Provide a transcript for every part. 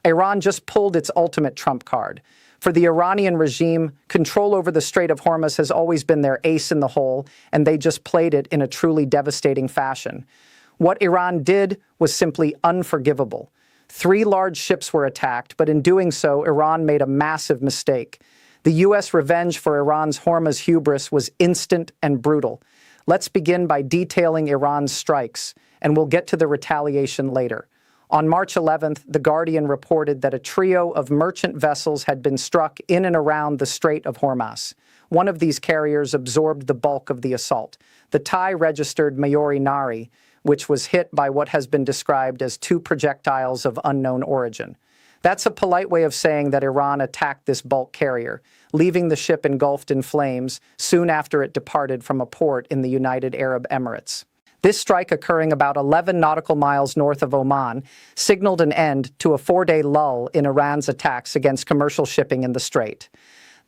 Iran just pulled its ultimate trump card. For the Iranian regime, control over the Strait of Hormuz has always been their ace in the hole, and they just played it in a truly devastating fashion. What Iran did was simply unforgivable. 3 large ships were attacked, but in doing so, Iran made a massive mistake. The U.S. revenge for Iran's Hormuz hubris was instant and brutal. Let's begin by detailing Iran's strikes, and we'll get to the retaliation later. On March 11th, The Guardian reported that a trio of merchant vessels had been struck in and around the Strait of Hormuz. One of these carriers absorbed the bulk of the assault, the Thai-registered Mayori Nari, which was hit by what has been described as 2 projectiles of unknown origin. That's a polite way of saying that Iran attacked this bulk carrier, leaving the ship engulfed in flames soon after it departed from a port in the United Arab Emirates. This strike, occurring about 11 nautical miles north of Oman, signaled an end to a 4-day lull in Iran's attacks against commercial shipping in the strait.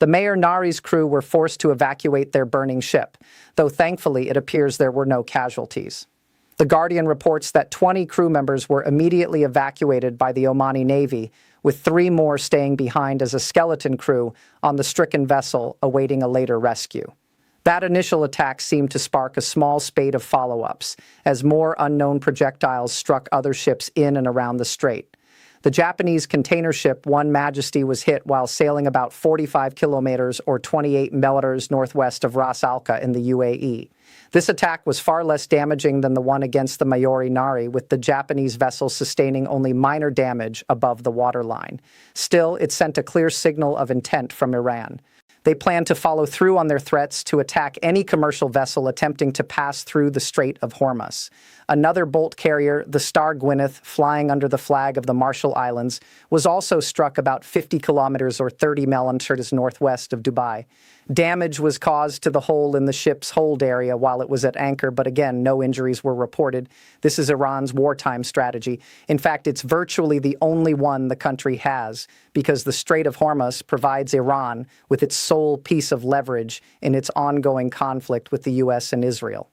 The Mayor Nari's crew were forced to evacuate their burning ship, though thankfully it appears there were no casualties. The Guardian reports that 20 crew members were immediately evacuated by the Omani Navy, with 3 more staying behind as a skeleton crew on the stricken vessel awaiting a later rescue. That initial attack seemed to spark a small spate of follow-ups, as more unknown projectiles struck other ships in and around the strait. The Japanese container ship One Majesty was hit while sailing about 45 kilometers or 28 miles northwest of Ras Al Khaimah in the UAE. This attack was far less damaging than the one against the Mayori Nari, with the Japanese vessel sustaining only minor damage above the waterline. Still, it sent a clear signal of intent from Iran. They plan to follow through on their threats to attack any commercial vessel attempting to pass through the Strait of Hormuz. Another bolt carrier, the Star Gwyneth, flying under the flag of the Marshall Islands, was also struck about 50 kilometers or 30 miles northwest of Dubai. Damage was caused to the hole in the ship's hold area while it was at anchor, but again, no injuries were reported. This is Iran's wartime strategy. In fact, it's virtually the only one the country has, because the Strait of Hormuz provides Iran with its sole piece of leverage in its ongoing conflict with the U.S. and Israel.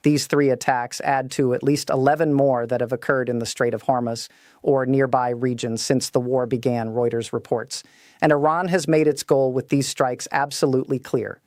These 3 attacks add to at least 11 more that have occurred in the Strait of Hormuz or nearby regions since the war began, Reuters reports. And Iran has made its goal with these strikes absolutely clear.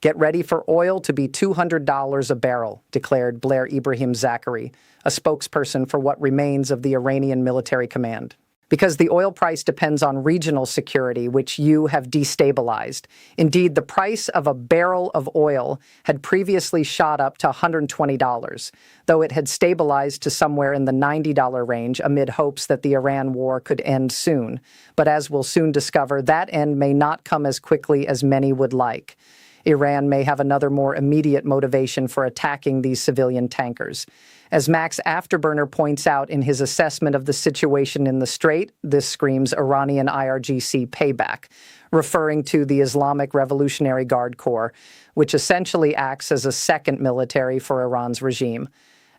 Get ready for oil to be $200 a barrel, declared Blair Ibrahim Zachary, a spokesperson for what remains of the Iranian military command. Because the oil price depends on regional security, which you have destabilized. Indeed, the price of a barrel of oil had previously shot up to $120, though it had stabilized to somewhere in the $90 range amid hopes that the Iran war could end soon. But as we'll soon discover, that end may not come as quickly as many would like. Iran may have another more immediate motivation for attacking these civilian tankers. As Max Afterburner points out in his assessment of the situation in the Strait, this screams Iranian IRGC payback, referring to the Islamic Revolutionary Guard Corps, which essentially acts as a second military for Iran's regime.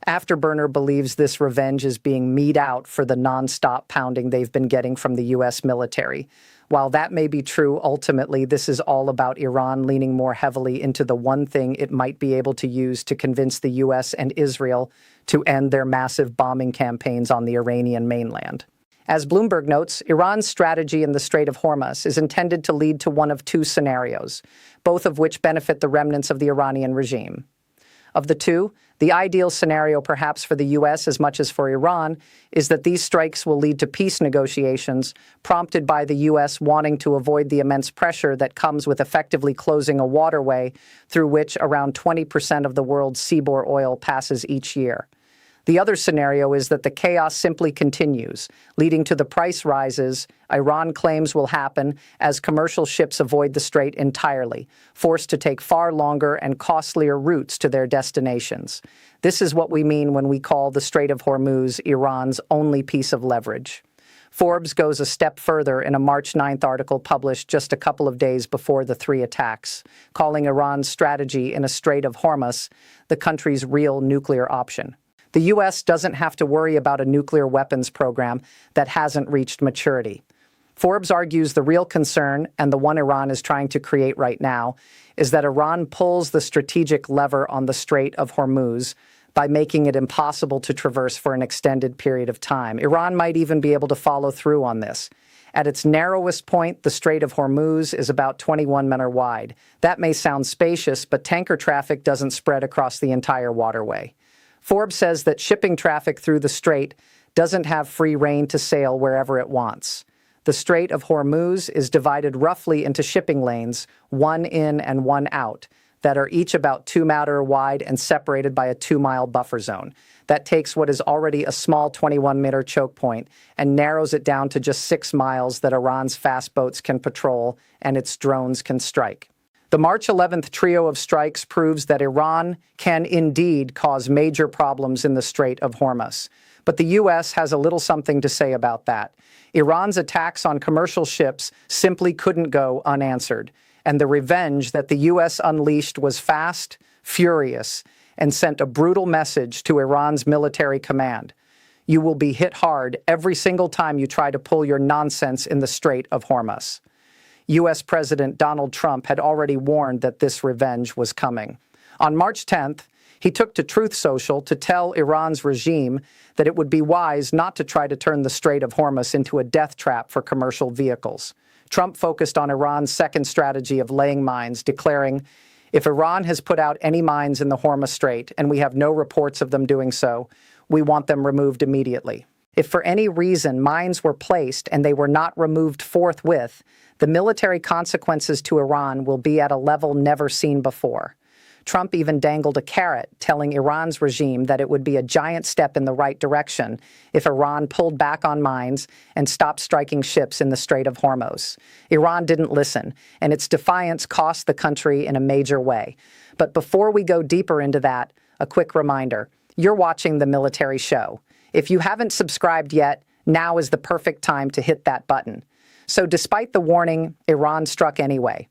Afterburner believes this revenge is being meted out for the non-stop pounding they've been getting from the U.S. military. While that may be true, ultimately, this is all about Iran leaning more heavily into the one thing it might be able to use to convince the U.S. and Israel to end their massive bombing campaigns on the Iranian mainland. As Bloomberg notes, Iran's strategy in the Strait of Hormuz is intended to lead to one of 2 scenarios, both of which benefit the remnants of the Iranian regime. Of the 2, the ideal scenario, perhaps for the U.S. as much as for Iran, is that these strikes will lead to peace negotiations, prompted by the U.S. wanting to avoid the immense pressure that comes with effectively closing a waterway through which around 20% of the world's seaborne oil passes each year. The other scenario is that the chaos simply continues, leading to the price rises Iran claims will happen as commercial ships avoid the strait entirely, forced to take far longer and costlier routes to their destinations. This is what we mean when we call the Strait of Hormuz Iran's only piece of leverage. Forbes goes a step further in a March 9th article published just a couple of days before the 3 attacks, calling Iran's strategy in a Strait of Hormuz the country's real nuclear option. The U.S. doesn't have to worry about a nuclear weapons program that hasn't reached maturity. Forbes argues the real concern, and the one Iran is trying to create right now, is that Iran pulls the strategic lever on the Strait of Hormuz, by making it impossible to traverse for an extended period of time. Iran might even be able to follow through on this. At its narrowest point, the Strait of Hormuz is about 21 meters wide. That may sound spacious, but tanker traffic doesn't spread across the entire waterway. Forbes says that shipping traffic through the strait doesn't have free rein to sail wherever it wants. The Strait of Hormuz is divided roughly into shipping lanes, one in and one out, that are each about 2 meters wide and separated by a 2-mile buffer zone. That takes what is already a small 21-meter choke point and narrows it down to just 6 miles that Iran's fast boats can patrol and its drones can strike. The March 11th trio of strikes proves that Iran can indeed cause major problems in the Strait of Hormuz. But the U.S. has a little something to say about that. Iran's attacks on commercial ships simply couldn't go unanswered, and the revenge that the U.S. unleashed was fast, furious, and sent a brutal message to Iran's military command. You will be hit hard every single time you try to pull your nonsense in the Strait of Hormuz. U.S. President Donald Trump had already warned that this revenge was coming. On March 10th, he took to Truth Social to tell Iran's regime that it would be wise not to try to turn the Strait of Hormuz into a death trap for commercial vehicles. Trump focused on Iran's second strategy of laying mines, declaring, "If Iran has put out any mines in the Hormuz Strait, and we have no reports of them doing so, we want them removed immediately." If for any reason mines were placed and they were not removed forthwith, the military consequences to Iran will be at a level never seen before. Trump even dangled a carrot, telling Iran's regime that it would be a giant step in the right direction if Iran pulled back on mines and stopped striking ships in the Strait of Hormuz. Iran didn't listen, and its defiance cost the country in a major way. But before we go deeper into that, a quick reminder. You're watching The Military Show. If you haven't subscribed yet, now is the perfect time to hit that button. So despite the warning, Iran struck anyway.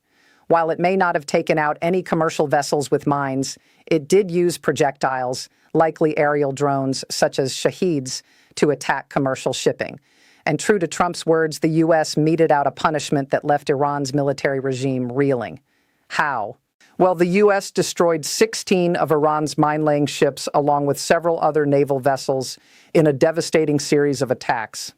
While it may not have taken out any commercial vessels with mines, it did use projectiles, likely aerial drones such as Shaheeds, to attack commercial shipping. And true to Trump's words, the U.S. meted out a punishment that left Iran's military regime reeling. How? Well, the U.S. destroyed 16 of Iran's mine-laying ships along with several other naval vessels in a devastating series of attacks.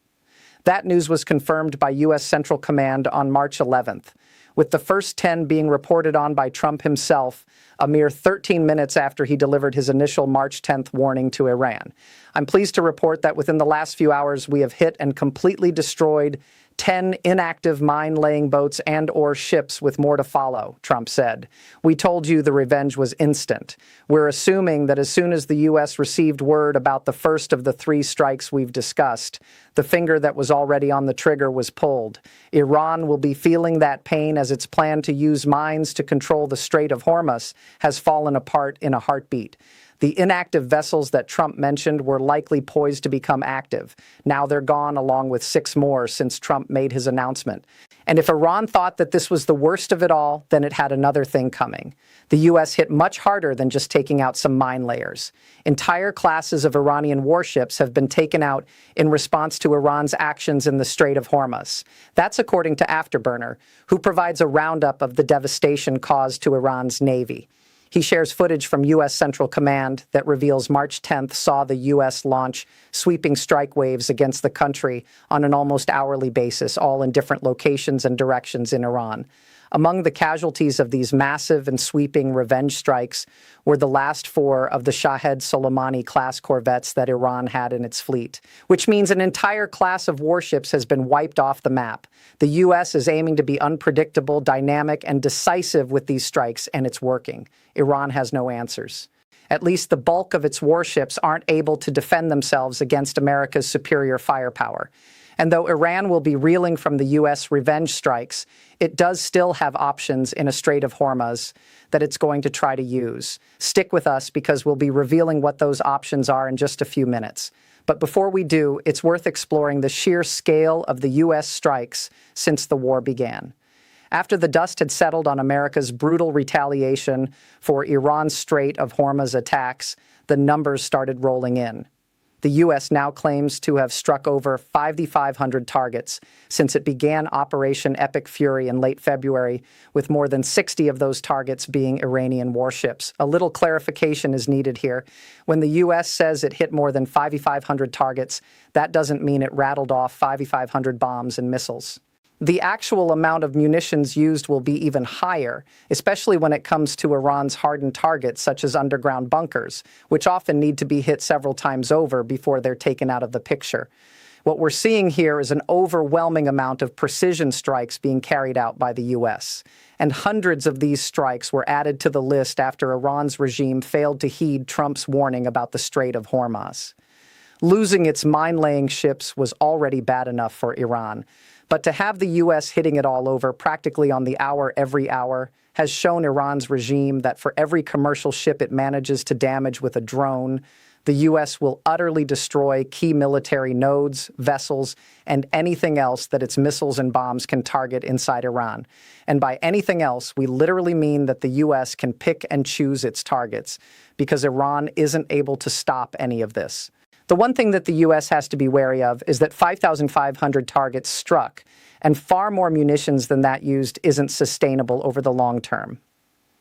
That news was confirmed by U.S. Central Command on March 11th, with the first 10 being reported on by Trump himself a mere 13 minutes after he delivered his initial March 10th warning to Iran. I'm pleased to report that within the last few hours we have hit and completely destroyed 10 inactive mine-laying boats and/or ships with more to follow, Trump said. We told you the revenge was instant. We're assuming that as soon as the U.S. received word about the first of the 3 strikes we've discussed, the finger that was already on the trigger was pulled. Iran will be feeling that pain as its plan to use mines to control the Strait of Hormuz has fallen apart in a heartbeat. The inactive vessels that Trump mentioned were likely poised to become active. Now they're gone, along with 6 more since Trump made his announcement. And if Iran thought that this was the worst of it all, then it had another thing coming. The U.S. hit much harder than just taking out some mine layers. Entire classes of Iranian warships have been taken out in response to Iran's actions in the Strait of Hormuz. That's according to Afterburner, who provides a roundup of the devastation caused to Iran's Navy. He shares footage from U.S. Central Command that reveals March 10th saw the U.S. launch sweeping strike waves against the country on an almost hourly basis, all in different locations and directions in Iran. Among the casualties of these massive and sweeping revenge strikes were the last 4 of the Shahed Soleimani-class corvettes that Iran had in its fleet, which means an entire class of warships has been wiped off the map. The U.S. is aiming to be unpredictable, dynamic, and decisive with these strikes, and it's working. Iran has no answers. At least the bulk of its warships aren't able to defend themselves against America's superior firepower. And though Iran will be reeling from the U.S. revenge strikes, it does still have options in a Strait of Hormuz that it's going to try to use. Stick with us because we'll be revealing what those options are in just a few minutes. But before we do, it's worth exploring the sheer scale of the U.S. strikes since the war began. After the dust had settled on America's brutal retaliation for Iran's Strait of Hormuz attacks, the numbers started rolling in. The U.S. now claims to have struck over 5,500 targets since it began Operation Epic Fury in late February, with more than 60 of those targets being Iranian warships. A little clarification is needed here. When the U.S. says it hit more than 5,500 targets, that doesn't mean it rattled off 5,500 bombs and missiles. The actual amount of munitions used will be even higher, especially when it comes to Iran's hardened targets, such as underground bunkers, which often need to be hit several times over before they're taken out of the picture. What we're seeing here is an overwhelming amount of precision strikes being carried out by the U.S., and hundreds of these strikes were added to the list after Iran's regime failed to heed Trump's warning about the Strait of Hormuz. Losing its mine-laying ships was already bad enough for Iran, but to have the U.S. hitting it all over practically on the hour every hour has shown Iran's regime that for every commercial ship it manages to damage with a drone, the U.S. will utterly destroy key military nodes, vessels, and anything else that its missiles and bombs can target inside Iran. And by anything else, we literally mean that the U.S. can pick and choose its targets, because Iran isn't able to stop any of this. The one thing that the U.S. has to be wary of is that 5,500 targets struck, and far more munitions than that used isn't sustainable over the long term.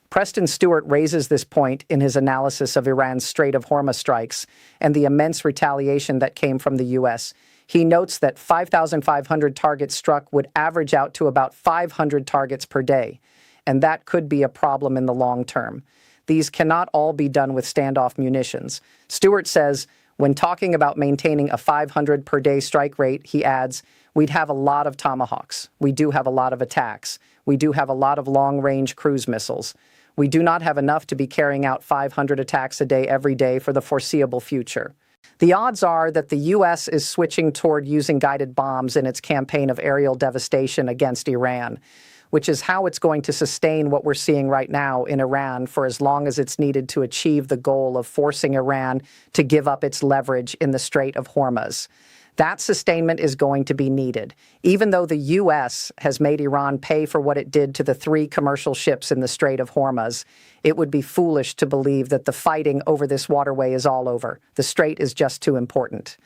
Preston Stewart raises this point in his analysis of Iran's Strait of Hormuz strikes and the immense retaliation that came from the U.S. He notes that 5,500 targets struck would average out to about 500 targets per day, and that could be a problem in the long term. These cannot all be done with standoff munitions. Stewart says, when talking about maintaining a 500 per day strike rate, he adds, we'd have a lot of Tomahawks. We do have a lot of attacks. We do have a lot of long-range cruise missiles. We do not have enough to be carrying out 500 attacks a day every day for the foreseeable future. The odds are that the U.S. is switching toward using guided bombs in its campaign of aerial devastation against Iran, which is how it's going to sustain what we're seeing right now in Iran for as long as it's needed to achieve the goal of forcing Iran to give up its leverage in the Strait of Hormuz. That sustainment is going to be needed. Even though the U.S. has made Iran pay for what it did to the 3 commercial ships in the Strait of Hormuz, it would be foolish to believe that the fighting over this waterway is all over. The strait is just too important.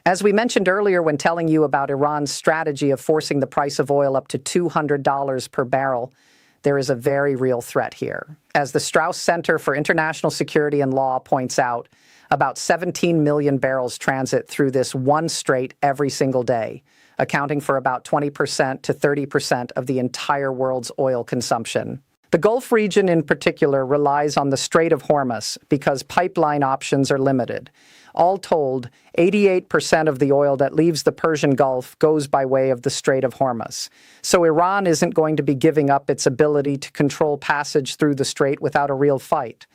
As we mentioned earlier when telling you about Iran's strategy of forcing the price of oil up to $200 per barrel, there is a very real threat here. As the Strauss Center for International Security and Law points out, about 17 million barrels transit through this one strait every single day, accounting for about 20% to 30% of the entire world's oil consumption. The Gulf region in particular relies on the Strait of Hormuz because pipeline options are limited. All told, 88% of the oil that leaves the Persian Gulf goes by way of the Strait of Hormuz. So Iran isn't going to be giving up its ability to control passage through the strait without a real fight.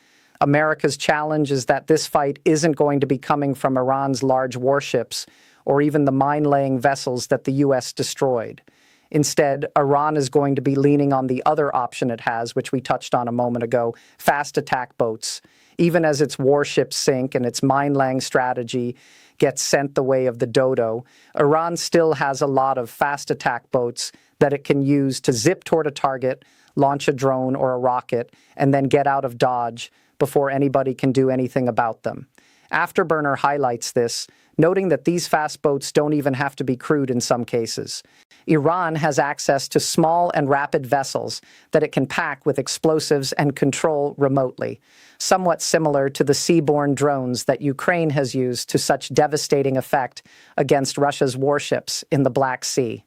America's challenge is that this fight isn't going to be coming from Iran's large warships or even the mine-laying vessels that the U.S. destroyed. Instead, Iran is going to be leaning on the other option it has, which we touched on a moment ago, fast attack boats. Even as its warships sink and its mine-laying strategy gets sent the way of the dodo, Iran still has a lot of fast attack boats that it can use to zip toward a target, launch a drone or a rocket, and then get out of Dodge before anybody can do anything about them. Afterburner highlights this, noting that these fast boats don't even have to be crewed in some cases. Iran has access to small and rapid vessels that it can pack with explosives and control remotely, somewhat similar to the seaborne drones that Ukraine has used to such devastating effect against Russia's warships in the Black Sea.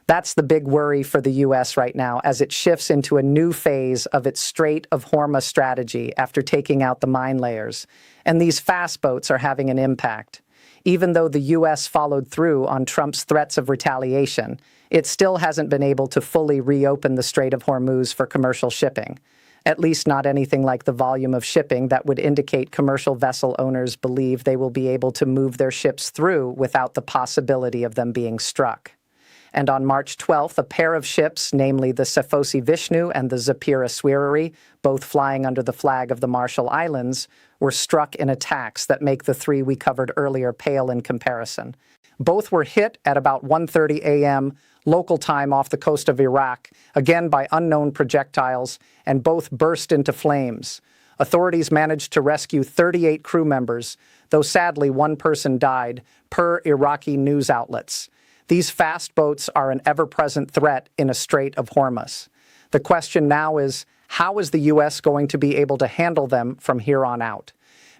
That's the big worry for the U.S. right now as it shifts into a new phase of its Strait of Hormuz strategy after taking out the mine layers. And these fast boats are having an impact. Even though the U.S. followed through on Trump's threats of retaliation, it still hasn't been able to fully reopen the Strait of Hormuz for commercial shipping. At least not anything like the volume of shipping that would indicate commercial vessel owners believe they will be able to move their ships through without the possibility of them being struck. And on March 12th, a pair of ships, namely the Sefosi Vishnu and the Zapira Swirari, both flying under the flag of the Marshall Islands, were struck in attacks that make the 3 we covered earlier pale in comparison. Both were hit at about 1:30 a.m. local time off the coast of Iraq, again by unknown projectiles, and both burst into flames. Authorities managed to rescue 38 crew members, though sadly one person died, per Iraqi news outlets. These fast boats are an ever-present threat in a Strait of Hormuz. The question now is, how is the U.S. going to be able to handle them from here on out?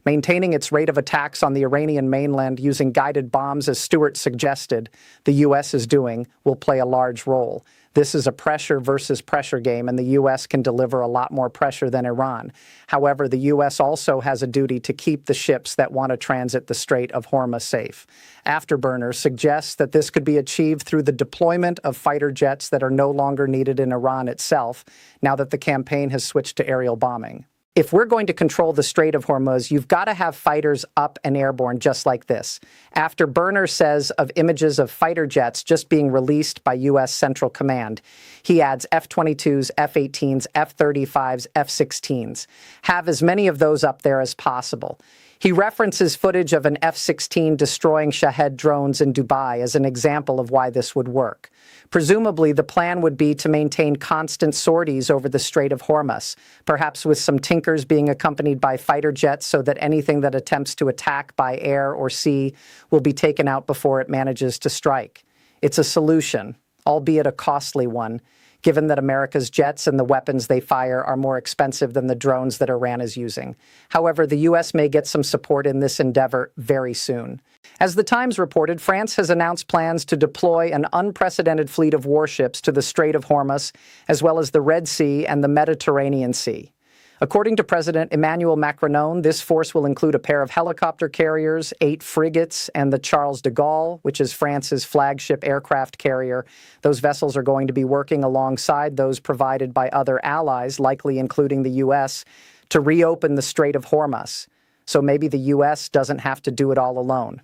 Maintaining its rate of attacks on the Iranian mainland using guided bombs, as Stewart suggested the U.S. is doing, will play a large role. This is a pressure versus pressure game, and the U.S. can deliver a lot more pressure than Iran. However, the U.S. also has a duty to keep the ships that want to transit the Strait of Hormuz safe. Afterburner suggests that this could be achieved through the deployment of fighter jets that are no longer needed in Iran itself, now that the campaign has switched to aerial bombing. If we're going to control the Strait of Hormuz, you've got to have fighters up and airborne just like this. Afterburner says of images of fighter jets just being released by U.S. Central Command. He adds F-22s, F-18s, F-35s, F-16s. Have as many of those up there as possible. He references footage of an F-16 destroying Shahed drones in Dubai as an example of why this would work. Presumably, the plan would be to maintain constant sorties over the Strait of Hormuz, perhaps with some tinkers being accompanied by fighter jets so that anything that attempts to attack by air or sea will be taken out before it manages to strike. It's a solution, albeit a costly one, given that America's jets and the weapons they fire are more expensive than the drones that Iran is using. However, the U.S. may get some support in this endeavor very soon. As the Times reported, France has announced plans to deploy an unprecedented fleet of warships to the Strait of Hormuz, as well as the Red Sea and the Mediterranean Sea. According to President Emmanuel Macron, this force will include a pair of helicopter carriers, 8 frigates, and the Charles de Gaulle, which is France's flagship aircraft carrier. Those vessels are going to be working alongside those provided by other allies, likely including the U.S., to reopen the Strait of Hormuz. So maybe the U.S. doesn't have to do it all alone.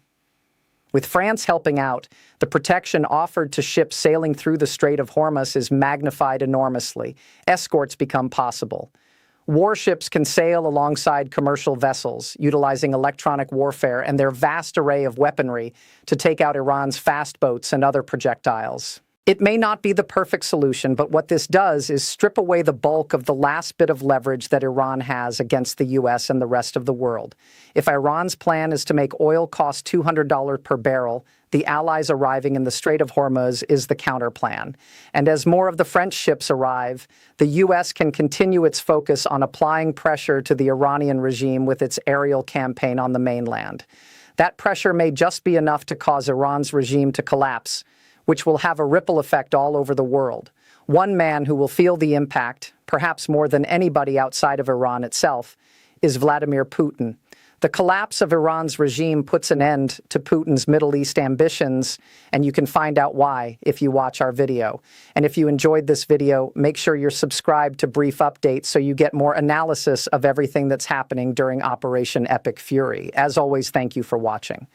With France helping out, the protection offered to ships sailing through the Strait of Hormuz is magnified enormously. Escorts become possible. Warships can sail alongside commercial vessels, utilizing electronic warfare and their vast array of weaponry to take out Iran's fast boats and other projectiles. It may not be the perfect solution, but what this does is strip away the bulk of the last bit of leverage that Iran has against the U.S. and the rest of the world. If Iran's plan is to make oil cost $200 per barrel, the allies arriving in the Strait of Hormuz is the counterplan. And as more of the French ships arrive, the U.S. can continue its focus on applying pressure to the Iranian regime with its aerial campaign on the mainland. That pressure may just be enough to cause Iran's regime to collapse, which will have a ripple effect all over the world. One man who will feel the impact, perhaps more than anybody outside of Iran itself, is Vladimir Putin. The collapse of Iran's regime puts an end to Putin's Middle East ambitions, and you can find out why if you watch our video. And if you enjoyed this video, make sure you're subscribed to Brief Updates so you get more analysis of everything that's happening during Operation Epic Fury. As always, thank you for watching.